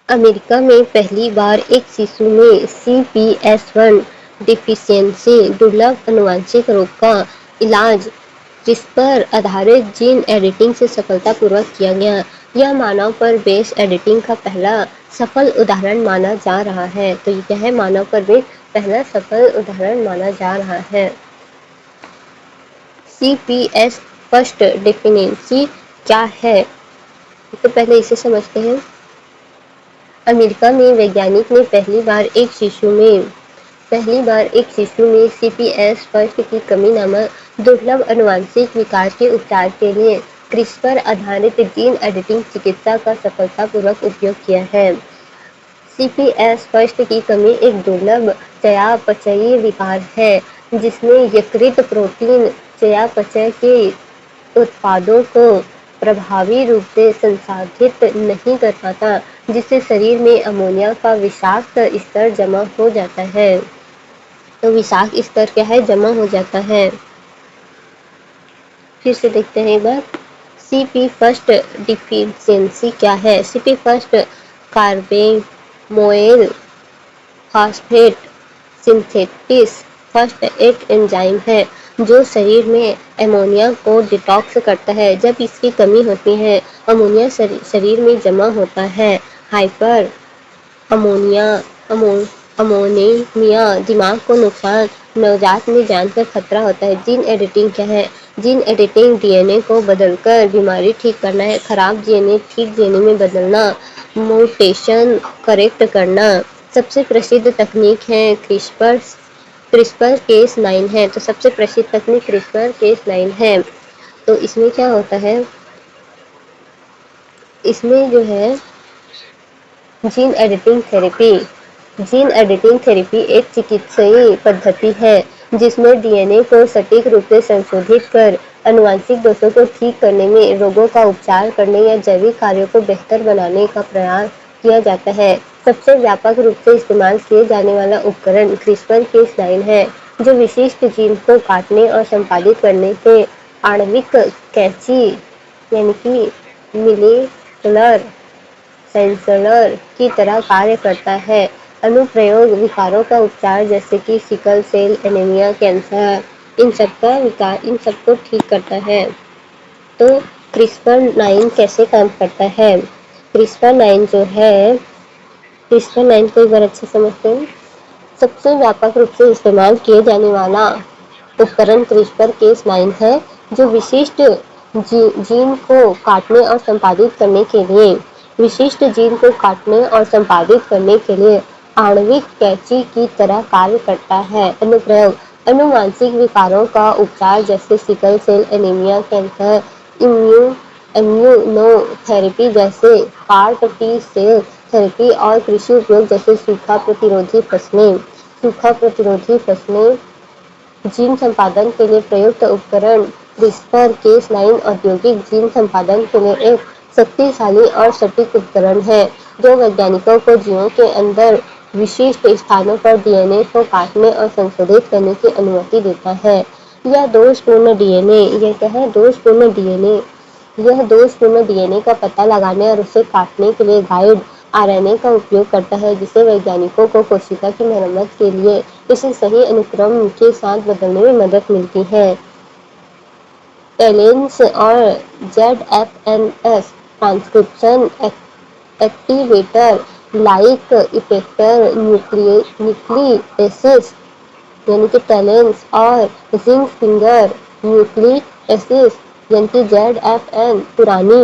امریکہ میں پہلی بار ایک شیشو میں CPS1 ڈیفیشنسی دُرلبھ آنوونشک روگ کا علاج کرسپر آدھارت جین ایڈیٹنگ سے سفلتا پوروک کیا گیا۔ یہ مانو پر بیس ایڈیٹنگ کا پہلا سفل اداہرن مانا جا رہا ہے۔ تو یہ ہے مانو پر بیس پہلا سفل اداہرن مانا جا رہا ہے۔ CPS فرسٹ ڈیفیشنسی کیا ہے؟ تو پہلے اسے سمجھتے ہیں۔ امریکہ میں ویگیانک نے پہلی بار ایک شیشو میں CPS فرسٹ کی کمی نامک دُرلبھ آنوونشک وکار کے اپچار کے لیے کرسپر آدھارت جین ایڈیٹنگ چکتسا کا سفلتا پوروک اپیوگ کیا ہے۔ CPS فرسٹ کی کمی ایک دُرلبھ چیاپچیی وکار ہے جس میں یکرت پروٹین چیاپچے کے اتپادوں کو پربھاوی روپ سے سنسادھت نہیں کر پاتا، جس سے شریر میں امونیا کا وشاکت استر جمع ہو جاتا ہے۔ تو وشاکت استر کیا ہے؟ جمع ہو جاتا ہے۔ پھر سے دیکھتے ہیں ایک بار۔ CP فرسٹ ڈیفیشنسی کیا ہے؟ CP first carbamoyl phosphate synthesis first ایک انزائم ہے جو شریر میں امونیا کو ڈیٹاکس کرتا ہے۔ جب اس کی کمی ہوتی ہے، امونیا شریر میں جمع ہوتا ہے۔ ہائپر امونیمیا، دماغ کو نقصان، نوزائیدہ میں جان کا خطرہ ہوتا ہے۔ جین ایڈیٹنگ کیا ہے؟ جین ایڈیٹنگ DNA کو بدل کر بیماری ٹھیک کرنا ہے۔ خراب DNA ٹھیک DNA میں بدلنا، موٹیشن کریکٹ کرنا۔ سب سے پرسدھ تکنیک ہے CRISPR-Cas9 ہے۔ تو سب سے پرسدھ تکنیک CRISPR-Cas9 ہے۔ تو اس میں کیا ہوتا ہے؟ اس میں جو ہے gene editing therapy. Gene editing therapy ایک چکتسائی پدھتی ہے جس میں DNA کو سٹیک روپ سے سنشودھت کر آنوونشک دوشوں کو ٹھیک کرنے میں، روگوں کا اپچار کرنے یا جیوک کاریوں کو بہتر بنانے کا پریاس کیا جاتا ہے۔ سب سے ویاپک روپ سے استعمال کیے جانے والا اپکرن CRISPR-Cas9 ہے جو وششٹ جین کو کاٹنے اور سمپادت کرنے کے آنوک قینچی یعنی کہ مالیکولر سینسر کی طرح کاریہ کرتا ہے۔ انوپریوگ وکاروں کا اپچار جیسے کہ سکل سیل اینیمیا، کینسر، ان سب کو ٹھیک کرتا ہے۔ تو CRISPR-9 کیسے کام کرتا ہے؟ CRISPR-9 جو ہے، CRISPR-9 کو ایک بار اچھے سمجھتے ہیں۔ سب سے ویاپک روپ سے استعمال کیے جانے والا اپکرن CRISPR-Cas9 ہے جو وششٹ جین کو کاٹنے اور سمپادت کرنے کے لیے آنوک قینچی کی طرح کاریہ کرتا ہے۔ انوپریوگ آنوونشک وکاروں کا اپچار جیسے sickle cell anaemia, cancer, immunotherapy جیسے CAR T سیل تھراپی اور کرشی اپیوگ جیسے سوکھا پرتیرودھی فصلیں۔ جین سمپادن کے لیے پریوکت اپکرن CRISPR-Cas9 اوگیوگک جین سمپادن کے لیے ایک شکتیشالی اور سٹیک اپکرن ہے جو ویگیانکوں کو جیووں کے اندر وششٹ استھانوں پر DNA کو کاٹنے اور سنشودھت کرنے کی انومتی دیتا ہے۔ یہ دوش پورن DNA کا پتہ لگانے اور اسے کاٹنے کے لیے گائیڈ RNA کا اپیوگ کرتا ہے جس سے ویگیانکوں کو کوشکا کی مرمت کے لیے اسے صحیح انوکرم کے ساتھ بدلنے میں مدد ملتی ہے۔ ٹیلنس اور ZFNs ٹرانسکرپشن ایکٹیویٹر لائک افیکٹر نیوکلیئسز یعنی کہ ٹیلنس اور رنگ فنگر نیوکلیئسز یعنی کہ ZFN پرانی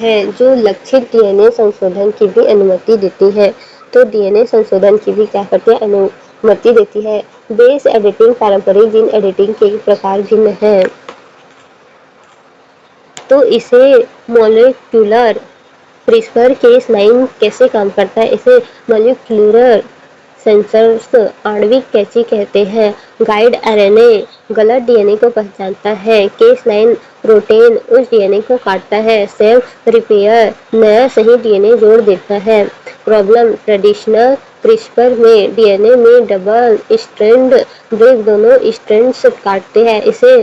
ہیں جو لکھت DNA سنشودھن کی بھی انومتی دیتی ہیں۔ تو DNA سنشودھن کی بھی کیا کرتی ہے؟ انومتی دیتی ہے۔ بیس ایڈیٹنگ پارمپرک جین ایڈیٹنگ کے پرکار بھن ہیں۔ تو اسے مالیکیولر CRISPR-Cas9 کیسے کام کرتا ہے؟ اسے مالیکیولر سینسرز آنوک قینچی کہتے ہیں۔ گائیڈ RNA غلط DNA کو پہچانتا ہے۔ Cas9 پروٹین اس DNA کو کاٹتا ہے۔ سیلف ریپیئر نیا صحیح DNA جوڑ دیتا ہے۔ پرابلم ٹریڈیشنل CRISPR میں DNA میں ڈبل اسٹرینڈ بریک دونوں اسٹرینڈز کاٹتے ہیں۔ اسے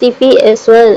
CPS1